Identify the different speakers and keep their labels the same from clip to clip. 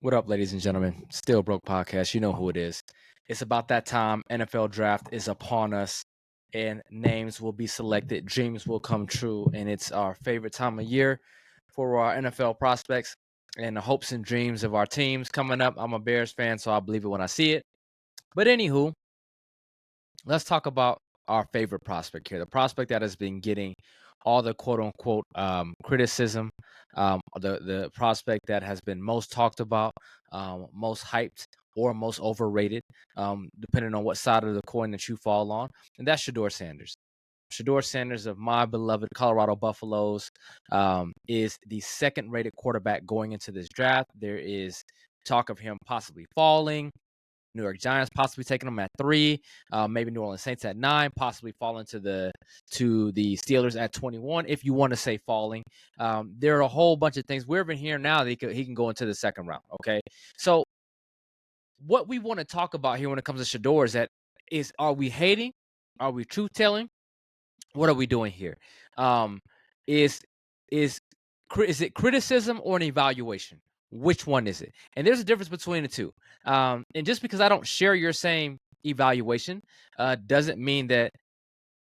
Speaker 1: What up, ladies and gentlemen? Still Broke Podcast. You know who it is. It's about that time. NFL draft is upon us, and names will be selected. Dreams will come true, and it's our favorite time of year for our NFL prospects and the hopes and dreams of our teams coming up. I'm a Bears fan, so I believe it when I see it. But anywho, let's talk about our favorite prospect here, the prospect that has been getting all the quote unquote criticism, the prospect that has been most talked about, most hyped, or most overrated, depending on what side of the coin that you fall on. And that's Shedeur Sanders. Shedeur Sanders of my beloved Colorado Buffaloes is the second rated quarterback going into this draft. There is talk of him possibly falling. New York Giants possibly taking them at 3, maybe New Orleans Saints at 9, possibly falling to the Steelers at 21. If you want to say falling, there are a whole bunch of things. We're even here now that he can go into the second round. Okay, so what we want to talk about here when it comes to Shedeur is are we hating? Are we truth telling? What are we doing here? Um, is is is it criticism or an evaluation? Which one is it? And there's a difference between the two. And just because I don't share your same evaluation doesn't mean that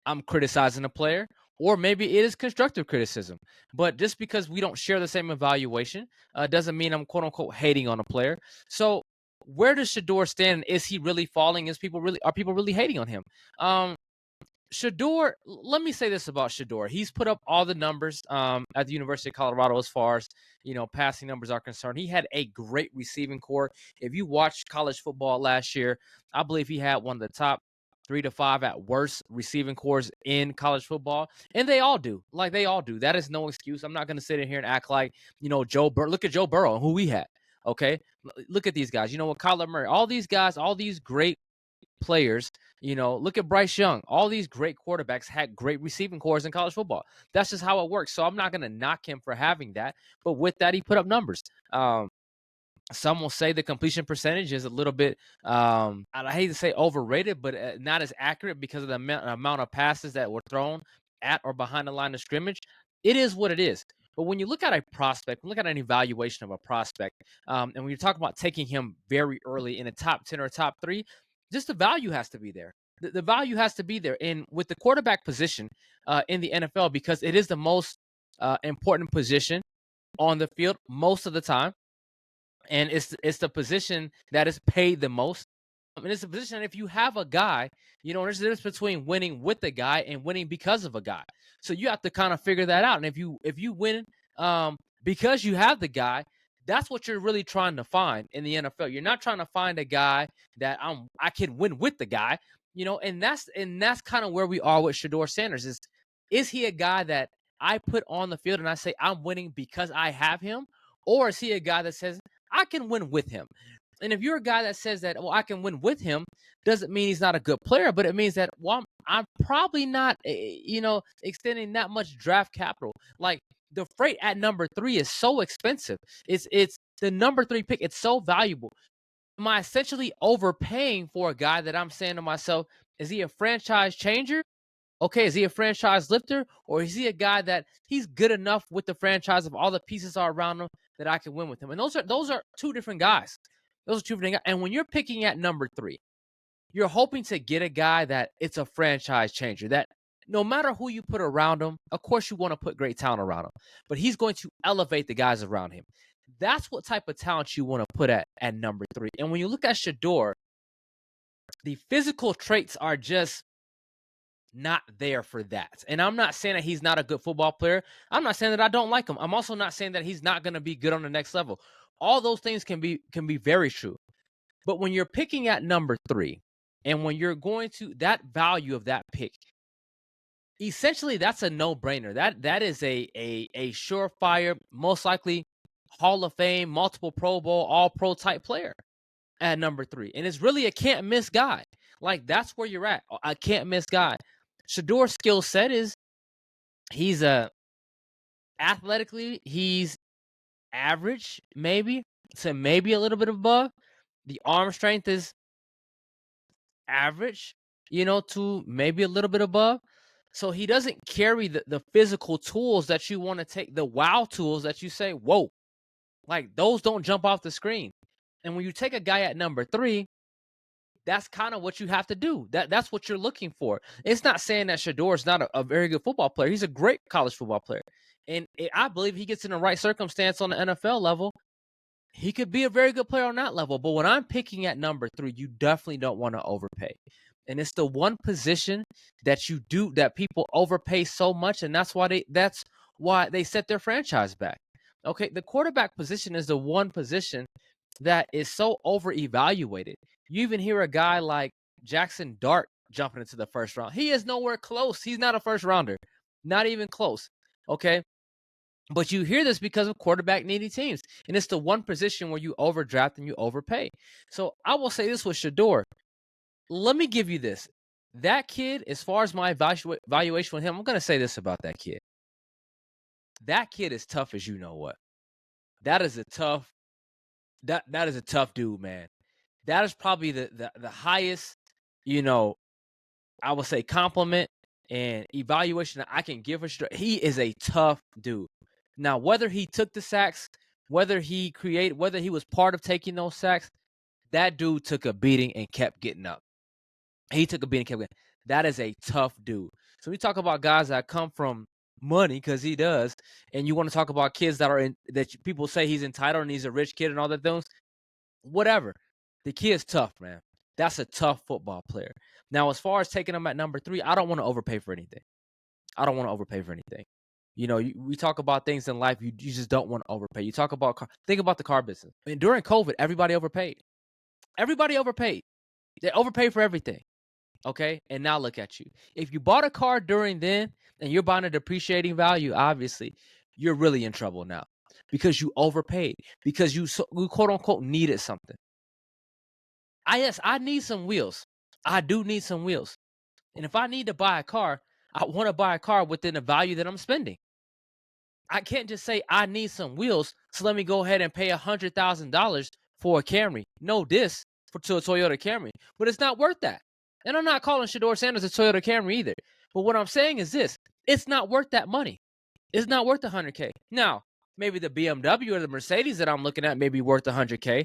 Speaker 1: I'm criticizing a player, or maybe it is constructive criticism. But just because we don't share the same evaluation doesn't mean I'm quote unquote hating on a player. So where does Shedeur stand? Is he really falling? Are people really hating on him? Shedeur, let me say this about Shedeur. He's put up all the numbers at the University of Colorado as far as, passing numbers are concerned. He had a great receiving core. If you watched college football last year, I believe he had one of the top 3 to 5 at worst receiving cores in college football. And they all do. Like, they all do. That is no excuse. I'm not going to sit in here and act like, Joe Burrow. Look at Joe Burrow and who we had. Okay. Look at these guys. With Kyler Murray, all these guys, all these great players. Look at Bryce Young. All these great quarterbacks had great receiving cores in college football. That's just how it works. So I'm not going to knock him for having that. But with that, he put up numbers. Some will say the completion percentage is a little bit, I hate to say overrated, but not as accurate because of the amount of passes that were thrown at or behind the line of scrimmage. It is what it is. But when you look at a prospect, look at an evaluation of a prospect, and when you talk about taking him very early in the top 10 or top 3, just the value has to be there. The value has to be there. And with the quarterback position in the NFL, because it is the most important position on the field most of the time, and it's the position that is paid the most. And it's a position, if you have a guy, there's a difference between winning with a guy and winning because of a guy. So you have to kind of figure that out. And if you win because you have the guy, that's what you're really trying to find in the NFL. You're not trying to find a guy that I can win with the guy, and that's kind of where we are with Shedeur Sanders. Is he a guy that I put on the field and I say I'm winning because I have him? Or is he a guy that says I can win with him? And if you're a guy that says that, well, I can win with him, doesn't mean he's not a good player, but it means that, well, I'm probably not, extending that much draft capital. Like, the freight at number 3 is so expensive. It's the number 3 pick. It's so valuable. Am I essentially overpaying for a guy that I'm saying to myself, is he a franchise changer? Okay, is he a franchise lifter, or is he a guy that he's good enough with the franchise of all the pieces are around him that I can win with him? And those are two different guys. Those are two different guys. And when you're picking at number 3, you're hoping to get a guy that it's a franchise changer, that no matter who you put around him, of course you want to put great talent around him, but he's going to elevate the guys around him. That's what type of talent you want to put at number 3. And when you look at Shedeur, the physical traits are just not there for that. And I'm not saying that he's not a good football player. I'm not saying that I don't like him. I'm also not saying that he's not going to be good on the next level. All those things can be very true. But when you're picking at number 3, and when you're going to that value of that pick, essentially that's a no-brainer. That is a surefire, most likely Hall of Fame, multiple Pro Bowl, all-pro type player at number 3. And it's really a can't-miss guy. Like, that's where you're at, a can't-miss guy. Shedeur's skill set is he's athletically, he's average, maybe to maybe a little bit above. The arm strength is average, to maybe a little bit above. So he doesn't carry the physical tools that you want to take, the wow tools that you say, whoa, like those don't jump off the screen. And when you take a guy at number 3, that's kind of what you have to do. That's what you're looking for. It's not saying that Shedeur is not a very good football player. He's a great college football player. And I believe he gets in the right circumstance on the NFL level, he could be a very good player on that level. But when I'm picking at number 3, you definitely don't want to overpay. And it's the one position that people overpay so much, and that's why they set their franchise back. Okay, the quarterback position is the one position that is so over-evaluated. You even hear a guy like Jackson Dart jumping into the first round. He is nowhere close. He's not a first rounder. Not even close. Okay. But you hear this because of quarterback needy teams. And it's the one position where you overdraft and you overpay. So I will say this with Shedeur. Let me give you this. That kid, as far as my evaluation with him, I'm going to say this about that kid. That kid is tough as you know what. That is a tough dude, man. That is probably the highest, I would say compliment and evaluation that I can give Shedeur. He is a tough dude. Now, whether he took the sacks, whether he was part of taking those sacks, that dude took a beating and kept getting up. He took a beating and kept getting. That is a tough dude. So we talk about guys that come from money, because he does, and you want to talk about kids that people say he's entitled and he's a rich kid and all that things. Whatever. The kid's tough, man. That's a tough football player. Now, as far as taking him at number 3, I don't want to overpay for anything. We talk about things in life you just don't want to overpay. You talk about think about the car business. I mean, during COVID, everybody overpaid. Everybody overpaid. They overpaid for everything. Okay, and now look at you. If you bought a car during then and you're buying a depreciating value, obviously you're really in trouble now because you overpaid, because you quote unquote needed something. I need some wheels. I do need some wheels, and if I need to buy a car, I want to buy a car within the value that I'm spending. I can't just say I need some wheels, so let me go ahead and pay $100,000 for a Camry. No diss to a Toyota Camry, but it's not worth that. And I'm not calling Shedeur Sanders a Toyota Camry either. But what I'm saying is this: it's not worth that money. It's not worth $100K. Now, maybe the BMW or the Mercedes that I'm looking at may be worth $100K,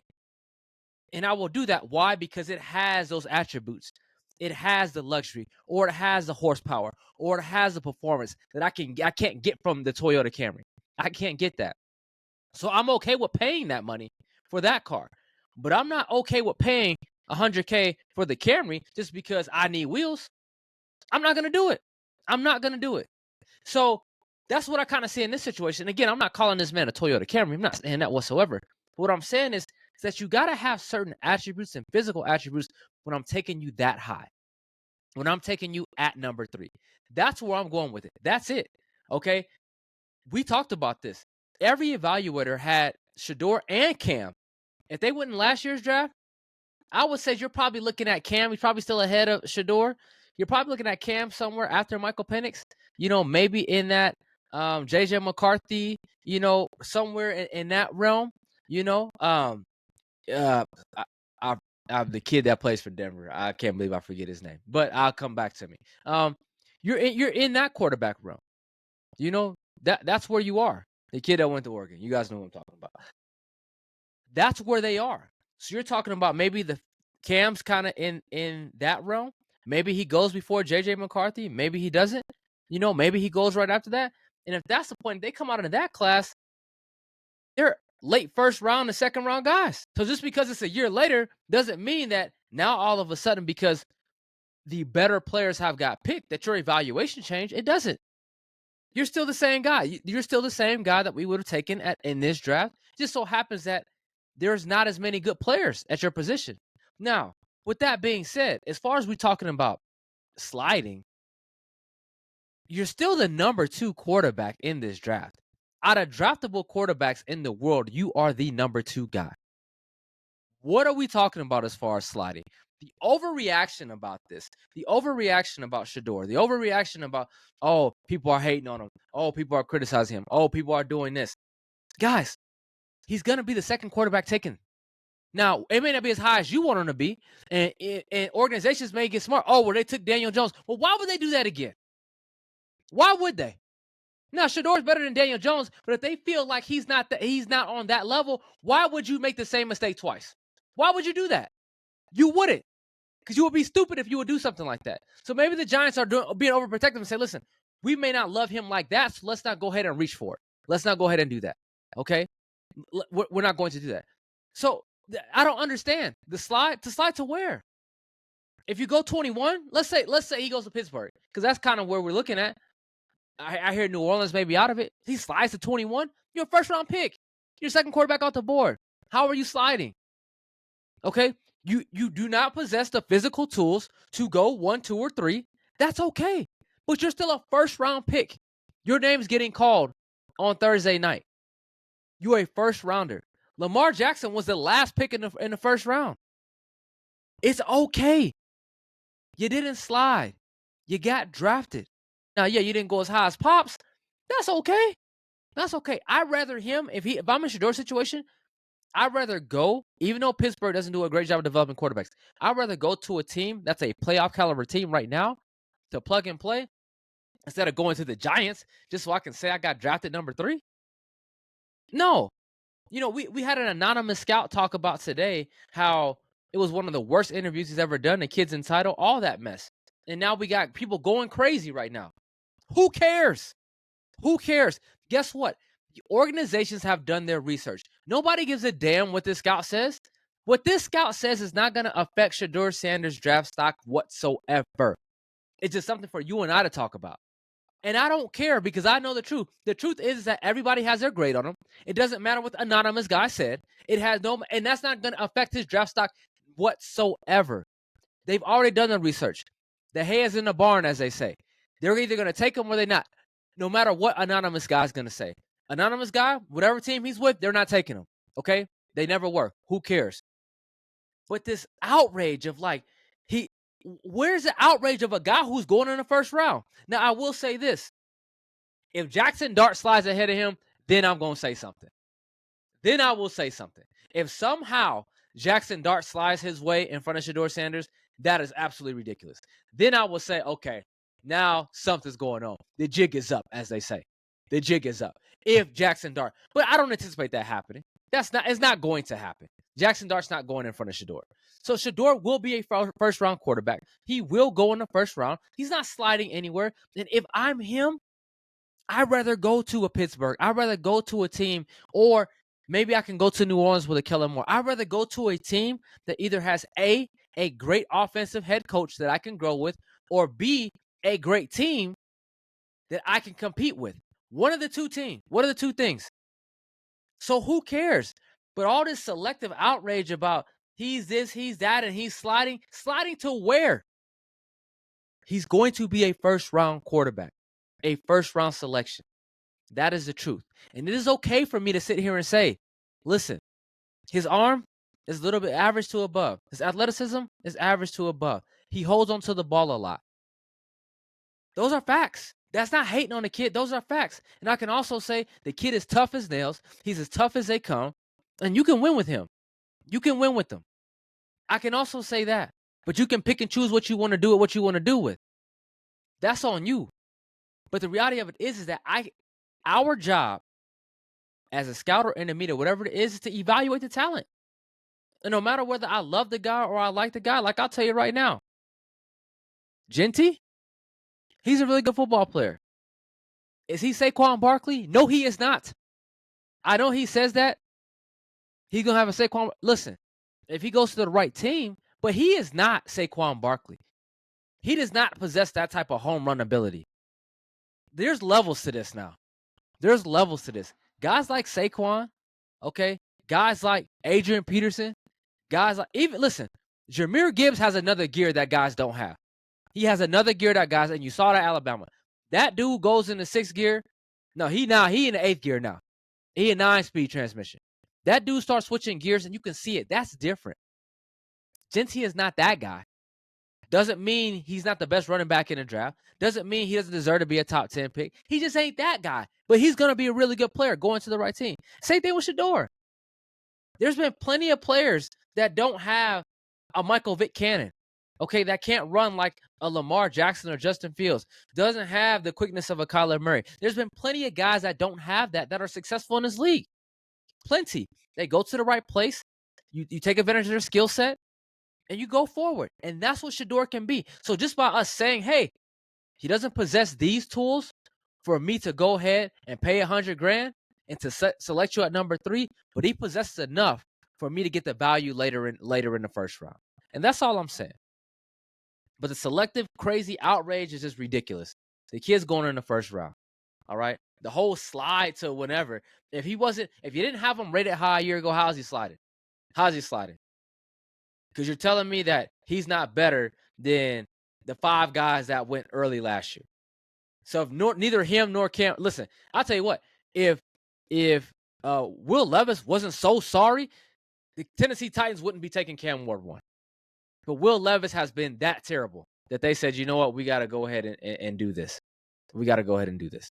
Speaker 1: and I will do that. Why? Because it has those attributes. It has the luxury, or it has the horsepower, or it has the performance that I can't get from the Toyota Camry. I can't get that. So I'm okay with paying that money for that car. But I'm not okay with paying $100K for the Camry just because I need wheels. I'm not going to do it. I'm not going to do it. So that's what I kind of see in this situation. Again, I'm not calling this man a Toyota Camry. I'm not saying that whatsoever. What I'm saying is that you got to have certain attributes and physical attributes when I'm taking you that high, when I'm taking you at number 3. That's where I'm going with it. That's it. Okay. We talked about this. Every evaluator had Shedeur and Cam. If they went in last year's draft, I would say you're probably looking at Cam. He's probably still ahead of Shedeur. You're probably looking at Cam somewhere after Michael Penix. Maybe in that JJ McCarthy, somewhere in that realm. I, I'm the kid that plays for Denver. I can't believe I forget his name, but I'll come back to me. You're in that quarterback realm. That's where you are. The kid that went to Oregon. You guys know what I'm talking about. That's where they are. So you're talking about maybe the Cam's kind of in that realm. Maybe he goes before JJ McCarthy. Maybe he doesn't. Maybe he goes right after that. And if that's the point, they come out of that class, they're late first round and second round guys. So just because it's a year later doesn't mean that now all of a sudden, because the better players have got picked, that your evaluation changed. It doesn't. You're still the same guy. You're still the same guy that we would have taken in this draft. It just so happens that there's not as many good players at your position. Now, with that being said, as far as we're talking about sliding, you're still the number 2 quarterback in this draft. Out of draftable quarterbacks in the world, you are the number 2 guy. What are we talking about as far as sliding? The overreaction about this, the overreaction about Shedeur, the overreaction about, oh, people are hating on him. Oh, people are criticizing him. Oh, people are doing this. Guys, he's going to be the second quarterback taken. Now, it may not be as high as you want him to be, and organizations may get smart. Oh, well, they took Daniel Jones. Well, why would they do that again? Why would they? Now, Shedeur's better than Daniel Jones, but if they feel like he's not on that level, why would you make the same mistake twice? Why would you do that? You wouldn't, because you would be stupid if you would do something like that. So maybe the Giants are being overprotective and say, listen, we may not love him like that, so let's not go ahead and reach for it. Let's not go ahead and do that. Okay? We're not going to do that. So I don't understand. To slide to where? If you go 21, let's say he goes to Pittsburgh, because that's kind of where we're looking at. I hear New Orleans may be out of it. He slides to 21. You're a first round pick. You're second quarterback off the board. How are you sliding? Okay? You do not possess the physical tools to go 1, 2, or 3. That's okay. But you're still a first round pick. Your name's getting called on Thursday night. You're a first rounder. Lamar Jackson was the last pick in the first round. It's okay. You didn't slide. You got drafted. Now, yeah, you didn't go as high as Pops. That's okay. That's okay. I'd rather him, if I'm in Shedeur's situation, I'd rather go, even though Pittsburgh doesn't do a great job of developing quarterbacks, I'd rather go to a team that's a playoff caliber team right now to plug and play instead of going to the Giants just so I can say I got drafted number 3. No. You know, we had an anonymous scout talk about today how it was one of the worst interviews he's ever done, the Kids Entitled, all that mess. And now we got people going crazy right now. Who cares? Who cares? Guess what? Organizations have done their research. Nobody gives a damn what this scout says. What this scout says is not going to affect Shedeur Sanders' draft stock whatsoever. It's just something for you and I to talk about. And I don't care, because I know the truth. The truth is that everybody has their grade on him. It doesn't matter what the anonymous guy said. It has no, and that's not going to affect his draft stock whatsoever. They've already done the research. The hay is in the barn, as they say. They're either going to take him or they're not, no matter what anonymous guy's going to say. Anonymous guy, whatever team he's with, they're not taking him. Okay? They never were. Who cares? But this outrage of where's the outrage of a guy who's going in the first round? Now, I will say this. If Jackson Dart slides ahead of him, then I'm going to say something. Then I will say something. If somehow Jackson Dart slides his way in front of Shedeur Sanders, that is absolutely ridiculous. Then I will say, okay, now something's going on. The jig is up, as they say. The jig is up. If Jackson Dart, but I don't anticipate that happening. It's not going to happen. Jackson Dart's not going in front of Shedeur. So Shedeur will be a first round quarterback. He will go in the first round. He's not sliding anywhere. And if I'm him, I'd rather go to a Pittsburgh. I'd rather go to a team, or maybe I can go to New Orleans with a Kellen Moore. I'd rather go to a team that either has a great offensive head coach that I can grow with, or B, a great team that I can compete with. One of the two things. So who cares? But all this selective outrage about he's this, he's that, and he's sliding to where? He's going to be a first-round quarterback, a first-round selection. That is the truth. And it is okay for me to sit here and say, listen, his arm is a little bit average to above. His athleticism is average to above. He holds onto the ball a lot. Those are facts. That's not hating on the kid. Those are facts. And I can also say the kid is tough as nails. He's as tough as they come. And you can win with him. You can win with them. I can also say that. But you can pick and choose what you want to do with what you want to do with. That's on you. But the reality of it is that our job as a scout or in the media, whatever it is to evaluate the talent. And no matter whether I love the guy or I like the guy, like I'll tell you right now, Genty, he's a really good football player. Is he Saquon Barkley? No, he is not. I know he says that. He's going to have a Saquon. Listen, if he goes to the right team, but he is not Saquon Barkley. He does not possess that type of home run ability. There's levels to this now. There's levels to this. Guys like Saquon, okay? Guys like Adrian Peterson, guys like, listen, Jahmyr Gibbs has another gear that guys don't have. He has another gear that guys, and you saw that at Alabama. That dude goes in the 6th gear. No, he in the 8th gear now. He in 9-speed transmission. That dude starts switching gears, and you can see it. That's different. Genty is not that guy. Doesn't mean he's not the best running back in the draft. Doesn't mean he doesn't deserve to be a top 10 pick. He just ain't that guy. But he's going to be a really good player going to the right team. Same thing with Shedeur. There's been plenty of players that don't have a Michael Vick cannon, okay, that can't run like a Lamar Jackson or Justin Fields, doesn't have the quickness of a Kyler Murray. There's been plenty of guys that don't have that are successful in this league. Plenty. They go to the right place. you take advantage of their skill set and you go forward. And that's what Shedeur can be. So just by us saying, hey, he doesn't possess these tools for me to go ahead and pay $100,000 and to select you at number 3, but he possesses enough for me to get the value later in the first round. And that's all I'm saying. But the selective, crazy outrage is just ridiculous. The kid's going in the first round. All right. The whole slide to whenever. If you didn't have him rated high a year ago, how's he sliding? Because you're telling me that he's not better than the 5 guys that went early last year. So if neither him nor Cam, listen, I'll tell you what, if Will Levis wasn't so sorry, the Tennessee Titans wouldn't be taking Cam Ward 1. But Will Levis has been that terrible that they said, you know what, we got to go ahead and do this. We got to go ahead and do this.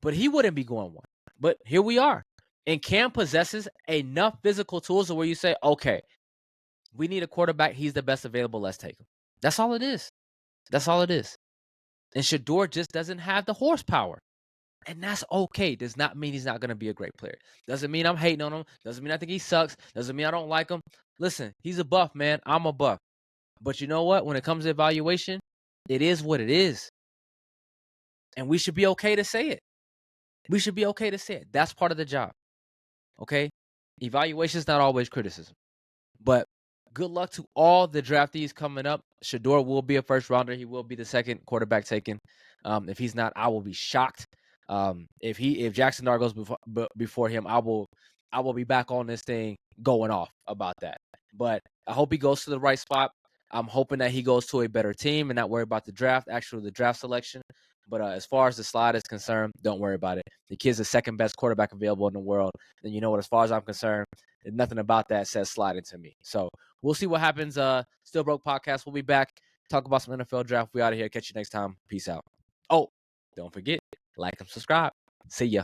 Speaker 1: But he wouldn't be going 1. But here we are. And Cam possesses enough physical tools to where you say, okay, we need a quarterback. He's the best available. Let's take him. That's all it is. That's all it is. And Shedeur just doesn't have the horsepower. And that's okay. Does not mean he's not going to be a great player. Doesn't mean I'm hating on him. Doesn't mean I think he sucks. Doesn't mean I don't like him. Listen, he's a buff, man. I'm a buff. But you know what? When it comes to evaluation, it is what it is. And we should be okay to say it. We should be okay to say it. That's part of the job. Okay? Evaluation is not always criticism. But good luck to all the draftees coming up. Shedeur will be a first rounder. He will be the second quarterback taken. If he's not, I will be shocked. If Jackson Dart goes before him, I will be back on this thing going off about that. But I hope he goes to the right spot. I'm hoping that he goes to a better team and not worry about the draft selection. But as far as the slide is concerned, don't worry about it. The kid's the second best quarterback available in the world. And you know what? As far as I'm concerned, nothing about that says sliding to me. So we'll see what happens. Still Broke Podcast. We'll be back. Talk about some NFL draft. We out of here. Catch you next time. Peace out. Oh, don't forget, like and subscribe. See ya.